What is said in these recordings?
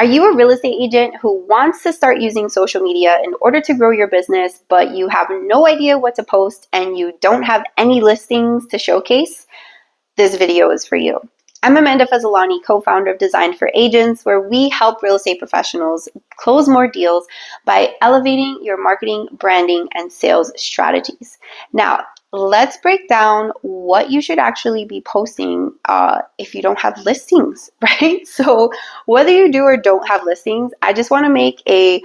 Are you a real estate agent who wants to start using social media in order to grow your business, but you have no idea what to post and you don't have any listings to showcase? This video is for you. I'm Amanda Fazzolani, co-founder of Design for Agents, where we help real estate professionals close more deals by elevating your marketing, branding, and sales strategies. Now, let's break down what you should actually be posting if you don't have listings, right? So whether you do or don't have listings, I just want to make a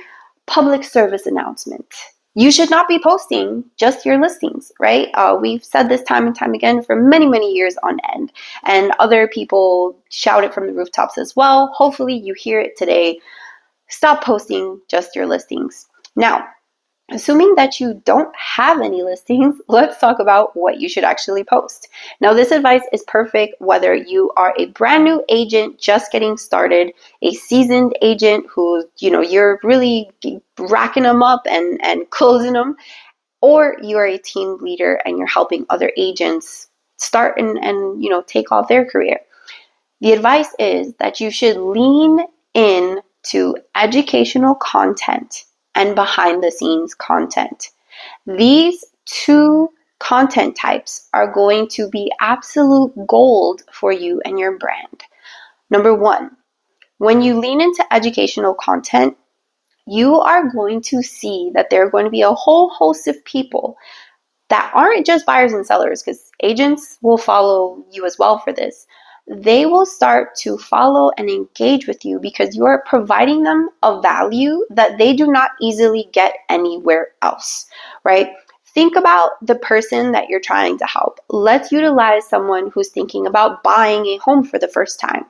public service announcement. You should not be posting just your listings, right? We've said this time and time again for many, many years on end, and other people shout it from the rooftops as well. Hopefully you hear it today. Stop posting just your listings. Now, assuming that you don't have any listings, let's talk about what you should actually post. Now, this advice is perfect whether you are a brand new agent just getting started, a seasoned agent who, you're really racking them up and closing them, or you are a team leader and you're helping other agents start and take off their career. The advice is that you should lean in to educational content and behind the scenes content. These two content types are going to be absolute gold for you and your brand. Number one, when you lean into educational content, you are going to see that there are going to be a whole host of people that aren't just buyers and sellers, because agents will follow you as well for this. They will start to follow and engage with you because you are providing them a value that they do not easily get anywhere else, right? Think about the person that you're trying to help. Let's utilize someone who's thinking about buying a home for the first time.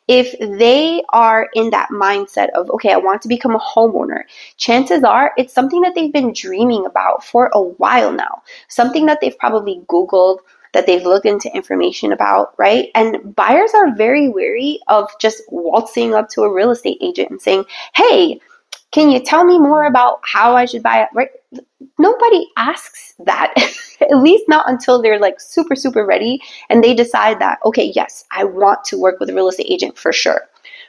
If they are in that mindset of, okay, I want to become a homeowner, chances are it's something that they've been dreaming about for a while now, something that they've probably Googled, that they've looked into information about, right? And buyers are very wary of just waltzing up to a real estate agent and saying, hey, can you tell me more about how I should buy it, right? Nobody asks that, at least not until they're like super, super ready and they decide that, okay, yes, I want to work with a real estate agent for sure,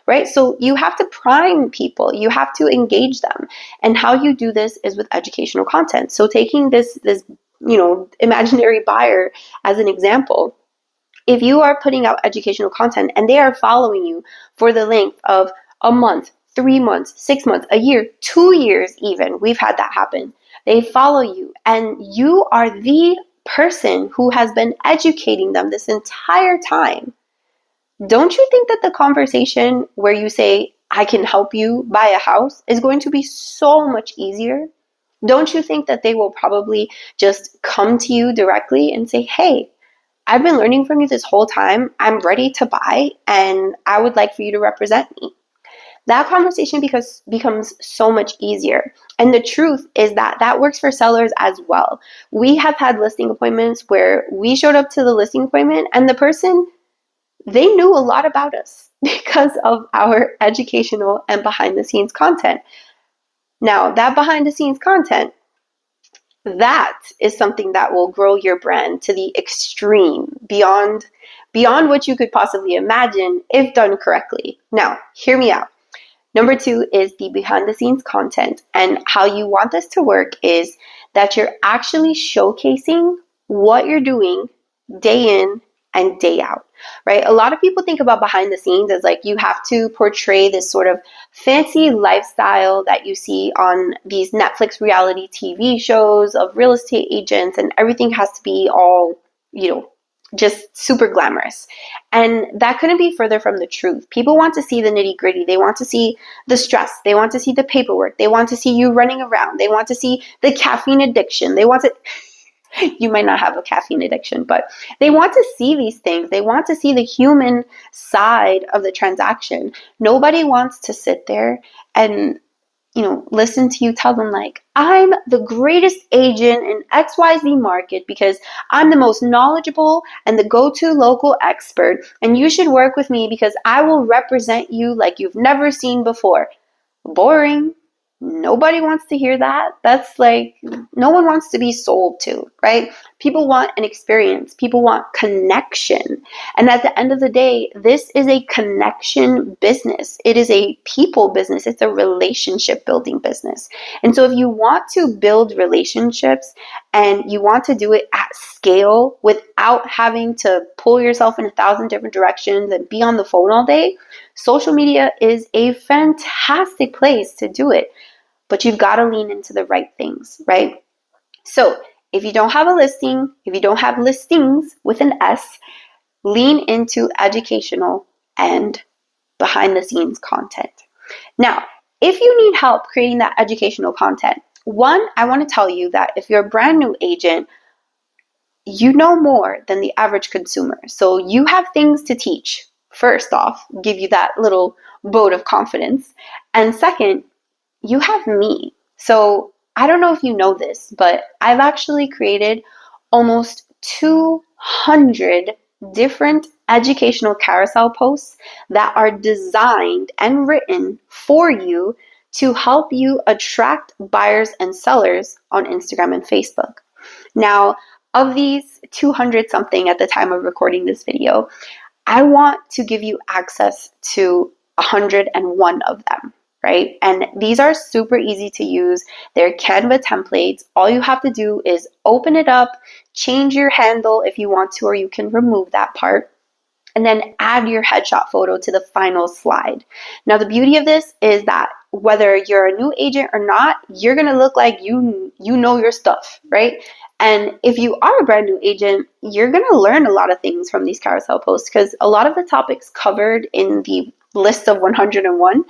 right? So you have to prime people, you have to engage them. And how you do this is with educational content. So taking this imaginary buyer as an example, if you are putting out educational content and they are following you for the length of a month, 3 months, 6 months, a year, 2 years even, we've had that happen. They follow you and you are the person who has been educating them this entire time. Don't you think that the conversation where you say, I can help you buy a house is going to be so much easier? Don't you think that they will probably just come to you directly and say, hey, I've been learning from you this whole time. I'm ready to buy and I would like for you to represent me. That conversation becomes so much easier. And the truth is that that works for sellers as well. We have had listing appointments where we showed up to the listing appointment and the person, they knew a lot about us because of our educational and behind the scenes content. Now, that behind the scenes content, that is something that will grow your brand to the extreme, beyond what you could possibly imagine if done correctly. Now, hear me out. Number two is the behind the scenes content. And how you want this to work is that you're actually showcasing what you're doing day in and day out, right? A lot of people think about behind the scenes as like you have to portray this sort of fancy lifestyle that you see on these Netflix reality TV shows of real estate agents, and everything has to be all, just super glamorous. And that couldn't be further from the truth. People want to see the nitty gritty. They want to see the stress. They want to see the paperwork. They want to see you running around. They want to see the caffeine addiction. They want to, you might not have a caffeine addiction, but they want to see these things. They want to see the human side of the transaction. Nobody wants to sit there and listen to you tell them like, I'm the greatest agent in XYZ market because I'm the most knowledgeable and the go-to local expert, and you should work with me because I will represent you like you've never seen before. Boring. Nobody wants to hear that. That's like, no one wants to be sold to, right? People want an experience. People want connection. And at the end of the day, this is a connection business. It is a people business. It's a relationship building business. And so if you want to build relationships and you want to do it at scale without having to pull yourself in 1,000 different directions and be on the phone all day, social media is a fantastic place to do it. But you've got to lean into the right things, right? So if you don't have a listing, if you don't have listings with an S, lean into educational and behind the scenes content. Now, if you need help creating that educational content, one, I want to tell you that if you're a brand new agent, you know more than the average consumer. So you have things to teach. First off, give you that little vote of confidence. And second, you have me. So I don't know if you know this, but I've actually created almost 200 different educational carousel posts that are designed and written for you to help you attract buyers and sellers on Instagram and Facebook. Now, of these 200 something at the time of recording this video, I want to give you access to 101 of them, right? And these are super easy to use. They're Canva templates. All you have to do is open it up, change your handle if you want to, or you can remove that part, and then add your headshot photo to the final slide. Now, the beauty of this is that whether you're a new agent or not, you're going to look like you know your stuff, right? And if you are a brand new agent, you're going to learn a lot of things from these carousel posts because a lot of the topics covered in the list of 101,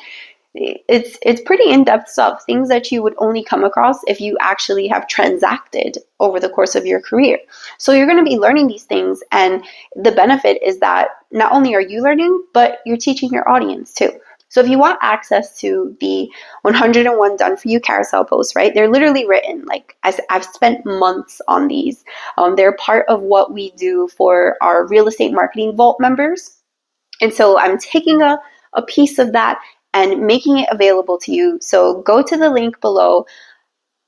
it's pretty in-depth stuff, things that you would only come across if you actually have transacted over the course of your career. So you're going to be learning these things, and the benefit is that not only are you learning, but you're teaching your audience too. So if you want access to the 101 done for you carousel posts, right? They're literally written. Like I've spent months on these. They're part of what we do for our real estate marketing vault members. And so I'm taking a piece of that and making it available to you. So go to the link below,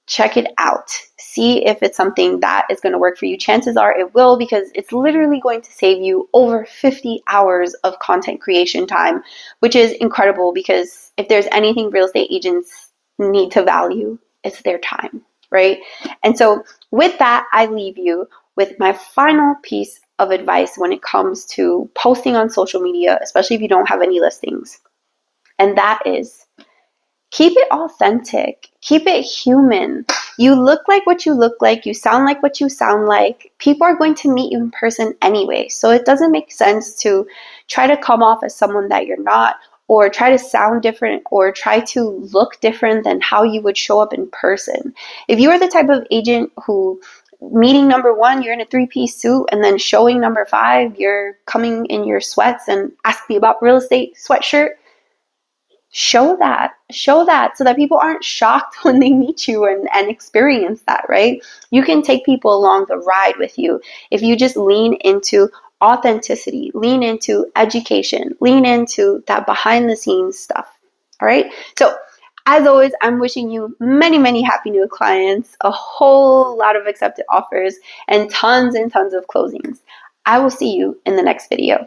check it out, see if it's something that is going to work for you. Chances are it will, because it's literally going to save you over 50 hours of content creation time, which is incredible, because if there's anything real estate agents need to value, it's their time, right? And so with that, I leave you with my final piece of advice when it comes to posting on social media, especially if you don't have any listings. And that is, keep it authentic. Keep it human. You look like what you look like. You sound like what you sound like. People are going to meet you in person anyway. So it doesn't make sense to try to come off as someone that you're not, or try to sound different, or try to look different than how you would show up in person. If you are the type of agent who, meeting number 1, you're in a 3-piece suit, and then showing number 5, you're coming in your sweats and ask me about real estate sweatshirt, show that so that people aren't shocked when they meet you and experience that, right? You can take people along the ride with you if you just lean into authenticity, lean into education, lean into that behind the scenes stuff. All right. So as always, I'm wishing you many, many happy new clients, a whole lot of accepted offers, and tons of closings. I will see you in the next video.